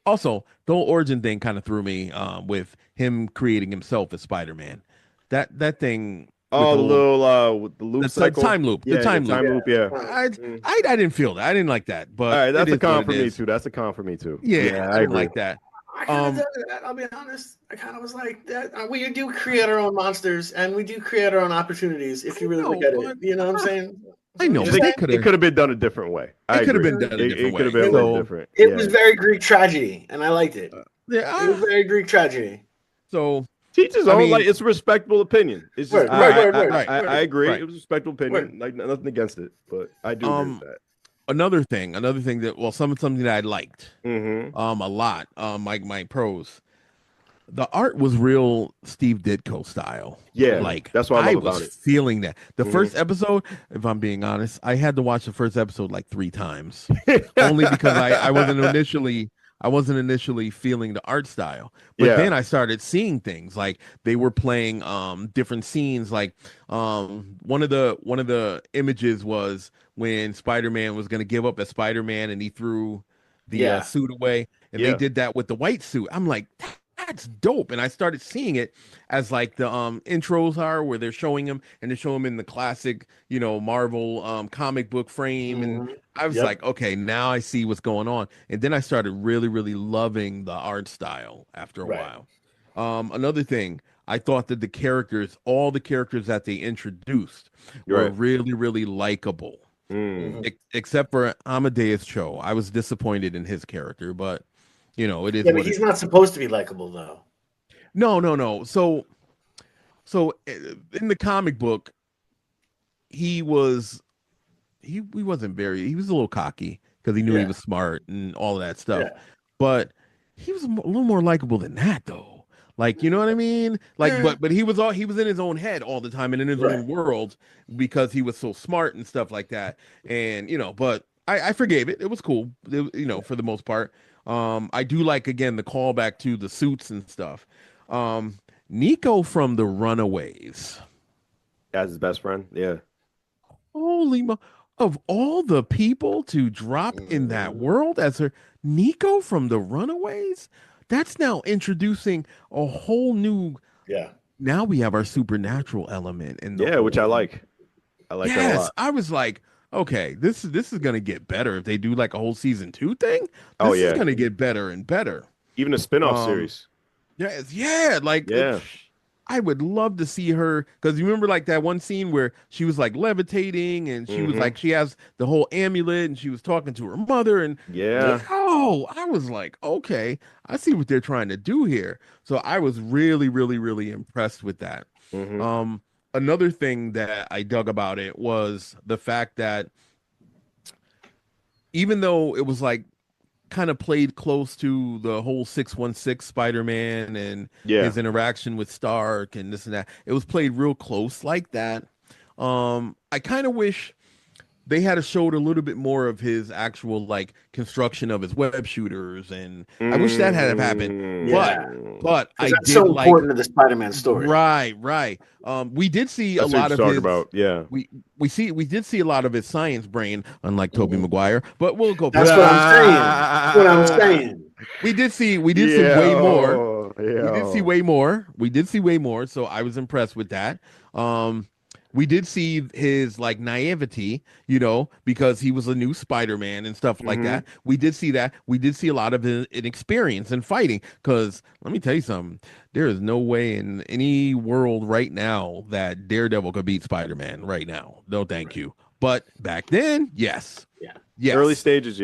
Speaker 4: Also, the whole origin thing kind of threw me with him creating himself as Spider-Man. That thing
Speaker 2: Oh, the little with the loop
Speaker 4: the
Speaker 2: cycle,
Speaker 4: time loop.
Speaker 2: Yeah,
Speaker 4: The time
Speaker 2: the time
Speaker 4: loop.
Speaker 2: loop. Yeah.
Speaker 4: I didn't feel that. I didn't like that. But
Speaker 2: All right, that's
Speaker 4: it
Speaker 2: a
Speaker 4: is
Speaker 2: con
Speaker 4: what
Speaker 2: for
Speaker 4: it
Speaker 2: me
Speaker 4: is.
Speaker 2: too. That's a con for me too.
Speaker 4: Yeah, I didn't like that.
Speaker 3: I kind of dug that. I'll be honest. I kind of was like that. We do create our own monsters, and we do create our own opportunities. If you really look at it, you know what I'm saying?
Speaker 4: I know, but
Speaker 2: it could have been done a different way.
Speaker 4: It could have been done a different
Speaker 2: It
Speaker 4: way.
Speaker 2: could have been a little different.
Speaker 3: It was very Greek tragedy, and I liked it.
Speaker 4: Yeah,
Speaker 3: it was very Greek tragedy.
Speaker 4: So
Speaker 2: teach his own. Like, it's a respectable opinion. It's just I agree. It was a respectable opinion. Like, nothing against it, but I do agree with that.
Speaker 4: Another thing that something that I liked a lot, my pros. The art was real Steve Ditko style.
Speaker 2: Yeah,
Speaker 4: like
Speaker 2: that's what I love about
Speaker 4: was
Speaker 2: it.
Speaker 4: Feeling that the first episode, if I'm being honest, I had to watch the first episode like 3 times, only because I wasn't initially feeling the art style. But then I started seeing things like they were playing different scenes. Like one of the images was when Spider-Man was going to give up as Spider-Man and he threw the suit away, and they did that with the white suit. I'm like, that's dope. And I started seeing it as like the intros are, where they're showing him and they show him in the classic, Marvel comic book frame. And I was like, okay, now I see what's going on. And then I started really, really loving the art style after a while. Another thing, I thought that all the characters that they introduced were really, really likable. Except for Amadeus Cho. I was disappointed in his character, but it is.
Speaker 3: Yeah, but he's not supposed to be likable, though.
Speaker 4: No. So in the comic book, he wasn't very. He was a little cocky because he knew he was smart and all of that stuff. Yeah. But he was a little more likable than that, though. Like, you know what I mean? Like, but he was in his own head all the time and in his own world because he was so smart and stuff like that. And but I forgave it. It was cool. For the most part. I do like, again, the callback to the suits and stuff. Nico from the Runaways.
Speaker 2: As his best friend, yeah.
Speaker 4: Holy of all the people to drop in that world as her, Nico from the Runaways? That's now introducing a whole new. Yeah. Now we have our supernatural element in the
Speaker 2: which I like. I like that a lot.
Speaker 4: I was like, okay, this is gonna get better if they do like a whole season 2 thing. This is gonna get better and better.
Speaker 2: Even a spinoff series.
Speaker 4: I would love to see her, because you remember like that one scene where she was like levitating and she was like, she has the whole amulet and she was talking to her mother and I was like, okay, I see what they're trying to do here. So I was really, really, really impressed with that. Another thing that I dug about it was the fact that even though it was like kind of played close to the whole 616 Spider-Man and his interaction with Stark and this and that, it was played real close like that. I kind of wish they had showed a little bit more of his actual like construction of his web shooters, and I wish that had happened. But I did
Speaker 3: so important to the Spider-Man story.
Speaker 4: Right. We did see a lot of his. We did see a lot of his science brain, unlike Tobey Maguire. But we'll go.
Speaker 3: That's what I'm saying.
Speaker 4: We did see way more. We did see way more. So I was impressed with that. We did see his like naivety, because he was a new Spider-Man and stuff like that. We did see that. We did see a lot of his inexperience in fighting. Because let me tell you something, there is no way in any world right now that Daredevil could beat Spider-Man right now. No, thank you. But back then, yes. Yes.
Speaker 2: Early stages,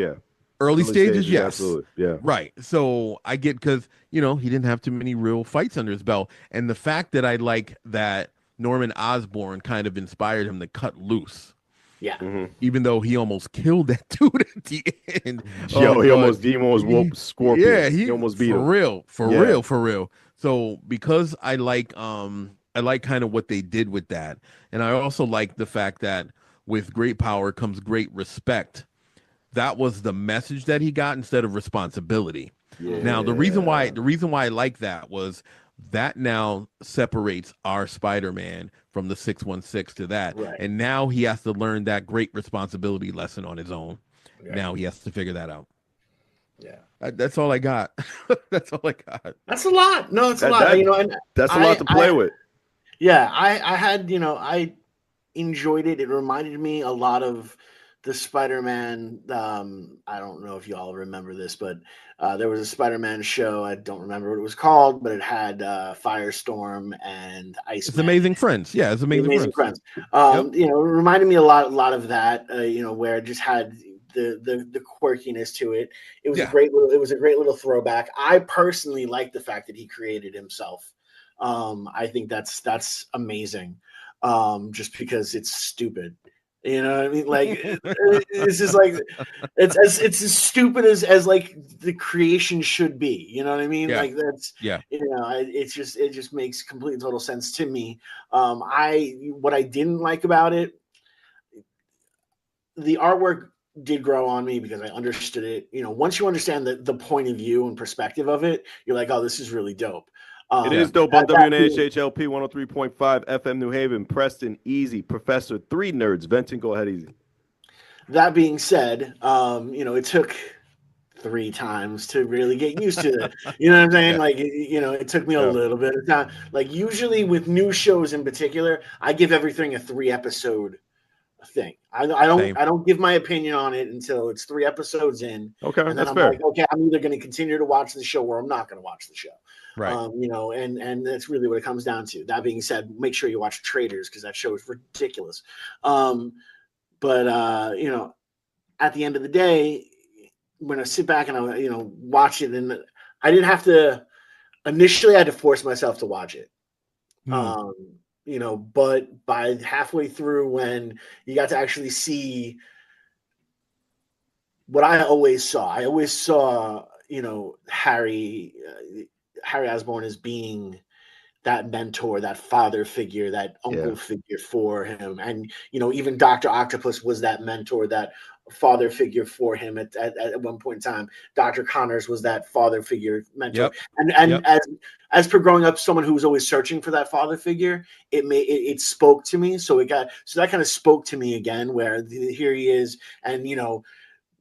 Speaker 4: Early stages, yes.
Speaker 2: Absolutely. Yeah.
Speaker 4: Right. So I get, because, he didn't have too many real fights under his belt. And the fact that I like that Norman Osborn kind of inspired him to cut loose.
Speaker 3: Yeah.
Speaker 4: Even though he almost killed that dude at the end.
Speaker 2: He almost whooped Scorpion.
Speaker 4: Yeah,
Speaker 2: he almost beat him.
Speaker 4: For real. So because I like kind of what they did with that. And I also like the fact that with great power comes great respect. That was the message that he got instead of responsibility. Yeah. Now the reason why I like that was that now separates our Spider-Man from the 616 to that. Right. And now he has to learn that great responsibility lesson on his own. Yeah. Now he has to figure that out. Yeah. That's all I got. That's all I got.
Speaker 3: That's a lot. No, it's a lot.
Speaker 2: That's a lot to play with.
Speaker 3: Yeah, I had, I enjoyed it. It reminded me a lot of the Spider-Man. I don't know if you all remember this, but there was a Spider-Man show. I don't remember what it was called, but it had Firestorm and
Speaker 4: It's
Speaker 3: Iceman.
Speaker 4: Amazing Friends. Yeah, it's
Speaker 3: The
Speaker 4: Amazing
Speaker 3: Amazing
Speaker 4: Friends.
Speaker 3: Friends.
Speaker 4: Yep.
Speaker 3: It reminded me a lot of that. Where it just had the quirkiness to it.
Speaker 4: Yeah.
Speaker 3: It was a great little throwback. I personally like the fact that he created himself. I think that's amazing. Just because it's stupid. You know what I mean? Like it's just like it's as stupid as like the creation should be. You know what I mean?
Speaker 4: Yeah.
Speaker 3: Like that's
Speaker 4: Yeah.
Speaker 3: it just makes complete and total sense to me. What I didn't like about it, the artwork did grow on me because I understood it. Once you understand the point of view and perspective of it, you're like, oh, this is really dope.
Speaker 2: It
Speaker 4: Yeah.
Speaker 2: is dope on
Speaker 3: That being,
Speaker 2: WNHHLP 103.5 FM New Haven, Preston, Easy, Professor, 3 nerds. Benton, go ahead, Easy.
Speaker 3: that being said, it took 3 times to really get used to it. You know what I'm saying?
Speaker 4: Yeah.
Speaker 3: Like, it took me a
Speaker 2: Yeah.
Speaker 3: little bit of time. Like, usually with new shows in particular, I give everything a 3-episode thing.
Speaker 4: Same.
Speaker 3: I don't give my opinion on it until it's 3 episodes in,
Speaker 2: Okay,
Speaker 3: and then
Speaker 2: that's
Speaker 3: I'm
Speaker 2: fair.
Speaker 3: like, okay, I'm either going to continue to watch the show or I'm not going to watch the show.
Speaker 4: Right.
Speaker 3: And that's really what it comes down to. That being said, make sure you watch Traders because that show is ridiculous. But at the end of the day, when I sit back and I watch it, and I didn't have to initially I had to force myself to watch it. But by halfway through, when you got to actually see what I always saw, Harry Osborn as being that mentor, that father figure, that uncle figure for him. And, even Dr. Octopus was that mentor, that father figure for him at one point in time. Dr. Connors was that father figure mentor.
Speaker 4: Yep.
Speaker 3: And
Speaker 4: Yep.
Speaker 3: as per growing up, someone who was always searching for that father figure, it spoke to me. So that kind of spoke to me again, where here he is. And,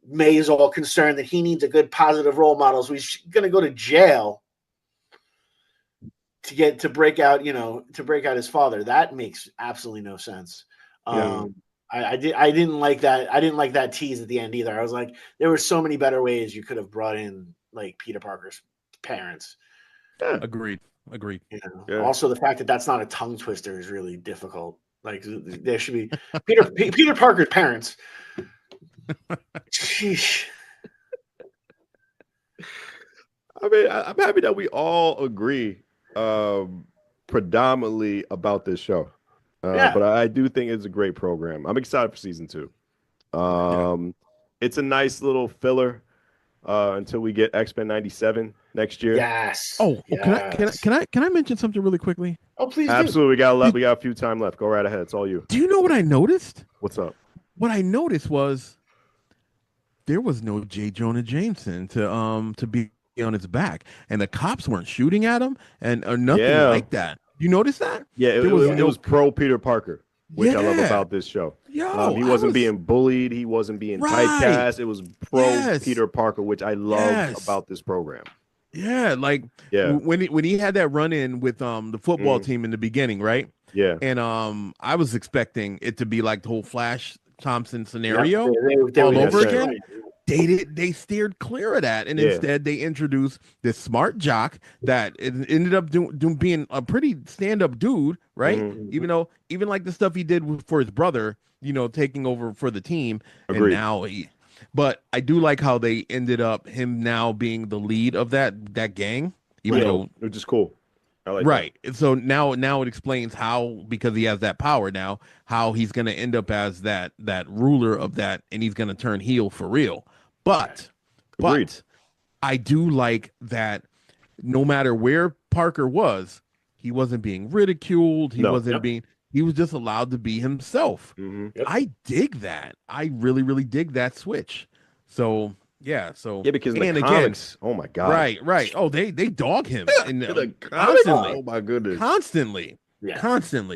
Speaker 3: May is all concerned that he needs a good positive role model. So he's going to go to jail to break out his father. That makes absolutely no sense. I didn't like that. I didn't like that tease at the end either. I was like, there were so many better ways you could have brought in like Peter Parker's parents.
Speaker 4: Agreed.
Speaker 3: Also, the fact that that's not a tongue twister is really difficult. Like there should be Peter Parker's parents. Sheesh.
Speaker 2: I mean, I'm happy that we all agree predominantly about this show. But I do think it's a great program. I'm excited for season 2. It's a nice little filler until we get X-Men 97 next year.
Speaker 3: Yes.
Speaker 4: Yes. Can I mention something really quickly?
Speaker 3: Oh, please do.
Speaker 2: Absolutely. We got a few time left. Go right ahead. It's all you.
Speaker 4: Do you know what I noticed?
Speaker 2: What's up?
Speaker 4: What I noticed was there was no J. Jonah Jameson to be on his back, and the cops weren't shooting at him or nothing like that. You notice that?
Speaker 2: Yeah, it was pro Peter Parker, which I love about this show. He wasn't being bullied. He wasn't being typecast. It was pro Peter Parker, which I love about this program.
Speaker 4: Yeah, like when he had that run in with the football team in the beginning, right?
Speaker 2: Yeah,
Speaker 4: and I was expecting it to be like the whole Flash Thompson scenario
Speaker 3: they
Speaker 4: all over
Speaker 3: right.
Speaker 4: again. They steered clear of that, and instead they introduced this smart jock that ended up being a pretty stand-up dude, right? Even like the stuff he did for his brother, taking over for the team.
Speaker 2: Agreed.
Speaker 4: And now but I do like how they ended up him now being the lead of that gang, even though,
Speaker 2: which is cool. I like
Speaker 4: right. That. So now it explains how, because he has that power now, how he's going to end up as that ruler of that, and he's going to turn heel for real. But I do like that no matter where Parker was, he wasn't being ridiculed. He wasn't being. He was just allowed to be himself. I dig that. I really, really dig that switch. So. Yeah,
Speaker 2: because in the comics, oh my god,
Speaker 4: right. Oh, they dog him
Speaker 2: constantly. Oh my goodness,
Speaker 4: constantly.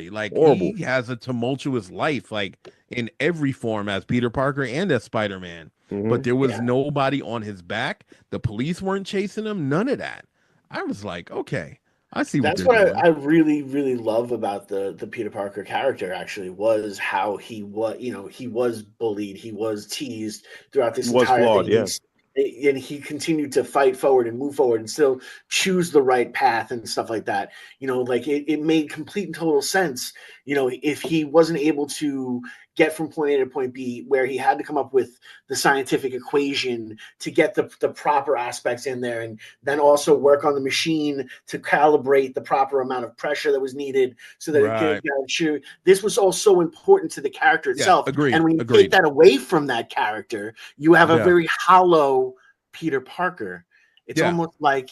Speaker 4: Like horrible. He has a tumultuous life, like in every form as Peter Parker and as Spider-Man. But there was nobody on his back. The police weren't chasing him. None of that. I was like, okay, I see what
Speaker 3: That's
Speaker 4: they're
Speaker 3: what
Speaker 4: doing.
Speaker 3: I really, really love about the Peter Parker character. Actually, was how he was. He was bullied, he was teased throughout this
Speaker 2: He was
Speaker 3: entire
Speaker 2: flawed,
Speaker 3: thing,
Speaker 2: yeah.
Speaker 3: and he continued to fight forward and move forward and still choose the right path and stuff like that. Like it made complete and total sense. If he wasn't able to get from point A to point B, where he had to come up with the scientific equation to get the proper aspects in there, and then also work on the machine to calibrate the proper amount of pressure that was needed so that it
Speaker 4: Right.
Speaker 3: could shoot. This was all so important to the character
Speaker 4: Yeah,
Speaker 3: itself.
Speaker 4: agreed.
Speaker 3: And when you
Speaker 4: Agreed.
Speaker 3: take that away from that character, you have a
Speaker 4: Yeah.
Speaker 3: very hollow Peter Parker. It's
Speaker 4: Yeah.
Speaker 3: almost like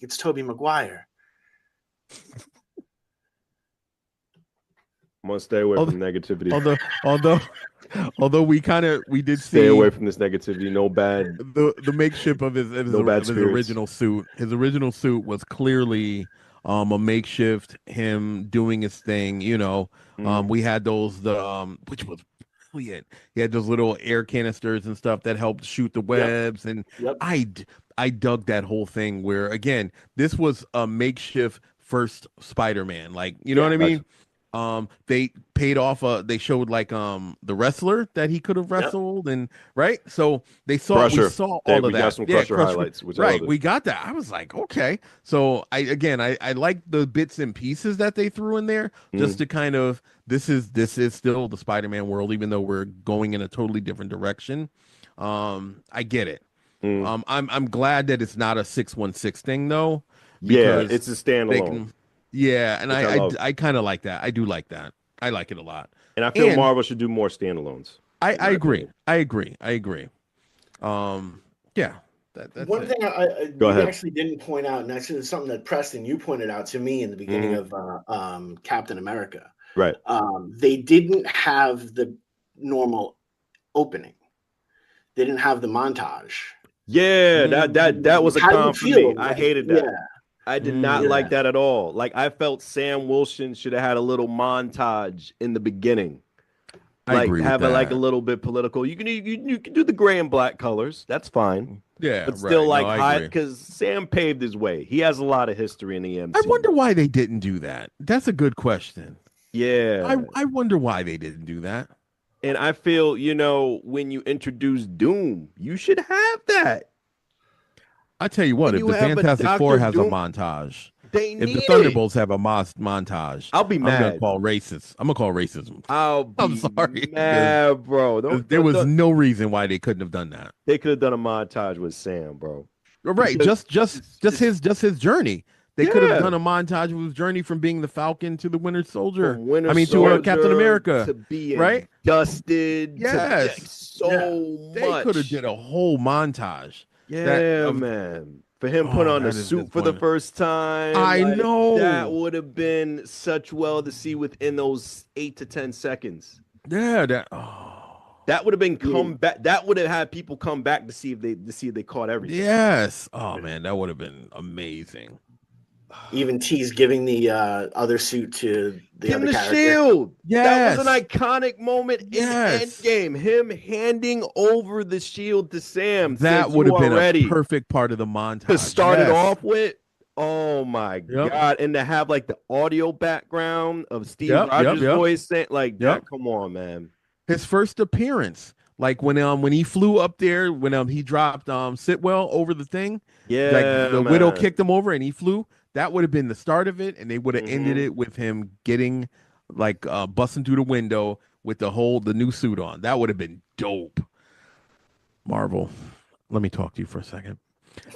Speaker 3: it's Tobey Maguire.
Speaker 2: I'm gonna stay away from negativity.
Speaker 4: Although we did
Speaker 2: Stay
Speaker 4: see
Speaker 2: away from this negativity. No bad.
Speaker 4: the makeshift of his
Speaker 2: No bad spirits.
Speaker 4: original suit. His original suit was clearly a makeshift, him doing his thing. We had those which was brilliant. He had those little air canisters and stuff that helped shoot the webs, and
Speaker 3: Yep.
Speaker 4: I dug that whole thing. Where again, this was a makeshift first Spider-Man. Like, you know what I mean? They paid off they showed like the wrestler that he could have wrestled, and right, so we saw all of that.
Speaker 2: We got some Crusher highlights, which
Speaker 4: right, we got that. I was like, okay, so I like the bits and pieces that they threw in there just to kind of this is still the Spider-Man world, even though we're going in a totally different direction. I get it. I'm glad that it's not a 616 thing though.
Speaker 2: Yeah, it's a standalone.
Speaker 4: Yeah, and I kind of like that. I do like that. I like it a lot.
Speaker 2: And I feel Marvel should do more standalones.
Speaker 4: I agree. I agree. Yeah. That's
Speaker 3: one thing
Speaker 2: Go ahead.
Speaker 3: actually didn't point out, and actually something that Preston, you pointed out to me in the beginning of Captain America.
Speaker 2: Right.
Speaker 3: They didn't have the normal opening. They didn't have the montage.
Speaker 2: Yeah, that was a con for me. I hated that.
Speaker 3: Yeah.
Speaker 2: I did not like that at all. Like, I felt Sam Wilson should have had a little montage in the beginning.
Speaker 4: I agree with that.
Speaker 2: Like a little bit political. You can do the gray and black colors. That's fine.
Speaker 4: Yeah,
Speaker 2: but still
Speaker 4: right.
Speaker 2: because Sam paved his way. He has a lot of history in the MCU.
Speaker 4: I wonder why they didn't do that. That's a good question.
Speaker 2: Yeah,
Speaker 4: I wonder why they didn't do that.
Speaker 2: And I feel, when you introduce Doom, you should have that.
Speaker 4: I tell you what, if the Fantastic Four has a montage, if the Thunderbolts have a montage,
Speaker 2: I'll be mad.
Speaker 4: I'm gonna call racism.
Speaker 2: I'm sorry, mad, bro.
Speaker 4: There was no reason why they couldn't have done that.
Speaker 2: They could have done a montage with Sam, bro.
Speaker 4: Right, because just his journey. They could have done a montage of his journey from being the Falcon to the Winter Soldier. To Captain America,
Speaker 2: to being
Speaker 4: right?
Speaker 2: Dusted.
Speaker 4: Yes,
Speaker 2: much.
Speaker 4: They could have did a whole montage.
Speaker 2: Yeah, man. For him put on the suit for the first time.
Speaker 4: I know.
Speaker 2: That would have been such well to see within those 8 to 10 seconds.
Speaker 4: Yeah,
Speaker 2: that would have been come back. That would have had people come back to see if they caught everything.
Speaker 4: Yes. Oh man, that would have been amazing.
Speaker 3: Even T's giving the other suit to the other character.
Speaker 2: Shield.
Speaker 4: Yes.
Speaker 2: That was an iconic moment in Endgame. Him handing over the shield to Sam.
Speaker 4: That would have been a perfect part of the montage.
Speaker 2: To start it off with. Oh my God. And to have like the audio background of Steve Rogers' voice saying like that. Come on, man.
Speaker 4: His first appearance. Like when he flew up there, when he dropped Sitwell over the thing.
Speaker 2: Yeah.
Speaker 4: Like the Widow kicked him over and he flew. That would have been the start of it, and they would have ended it with him getting like busting through the window with the new suit on. That would have been dope. Marvel, let me talk to you for a second.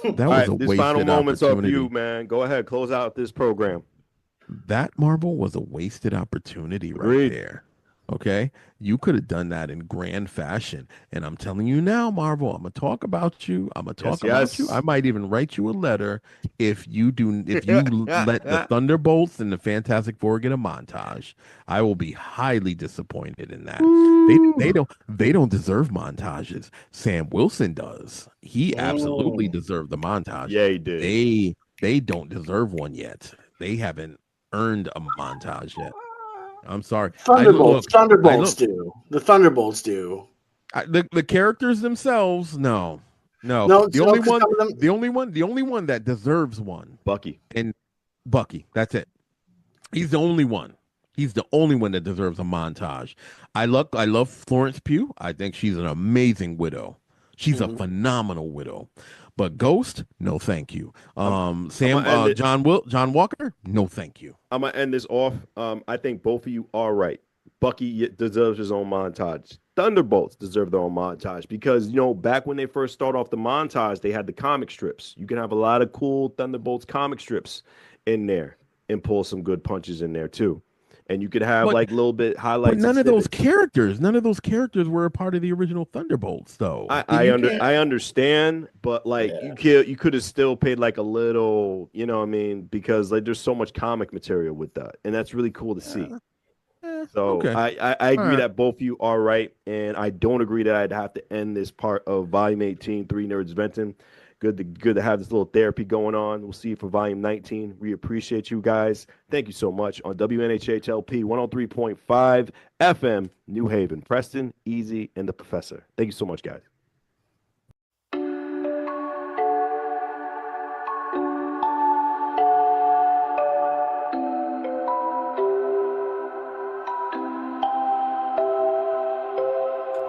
Speaker 4: That was a wasted
Speaker 2: final moments
Speaker 4: opportunity.
Speaker 2: of you, man. Go ahead, close out this program.
Speaker 4: That Marvel was a wasted opportunity right there. Okay, you could have done that in grand fashion, and I'm telling you now, Marvel, I'm gonna talk about you. I'm gonna talk about you. I might even write you a letter if you let the Thunderbolts and the Fantastic Four get a montage. I will be highly disappointed in that. They don't deserve montages. Sam Wilson does. He absolutely deserved the montage.
Speaker 2: Yeah, he did.
Speaker 4: They don't deserve one yet. They haven't earned a montage yet. I'm sorry.
Speaker 3: Thunderbolts do. The Thunderbolts do.
Speaker 4: The characters themselves, no. The only one that deserves one.
Speaker 2: Bucky.
Speaker 4: And Bucky. That's it. He's the only one. He's the only one that deserves a montage. I love Florence Pugh. I think she's an amazing widow. She's a phenomenal widow. But Ghost, no thank you. John Walker, no thank you.
Speaker 2: I'm gonna end this off. I think both of you are right. Bucky deserves his own montage. Thunderbolts deserve their own montage because, you know, back when they first start off the montage, they had the comic strips. You can have a lot of cool Thunderbolts comic strips in there and pull some good punches in there too. And you could have like a little bit highlights.
Speaker 4: But none of those characters were a part of the original Thunderbolts, though.
Speaker 2: I understand, but like you could have still paid like a little, you know what I mean? Because like there's so much comic material with that, and that's really cool to see. So okay. I agree that both of you are right, and I don't agree that I'd have to end this part of Volume 18, Three Nerds Venting. Good to have this little therapy going on. We'll see you for Volume 19. We appreciate you guys. Thank you so much on WNHHLP 103.5 FM, New Haven. Preston, Easy, and the Professor. Thank you so much, guys.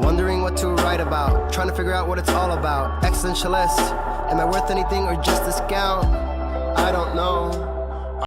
Speaker 1: Wondering what to write about, trying to figure out what it's all about. Existentialist, am I worth anything or just a scout? I don't know.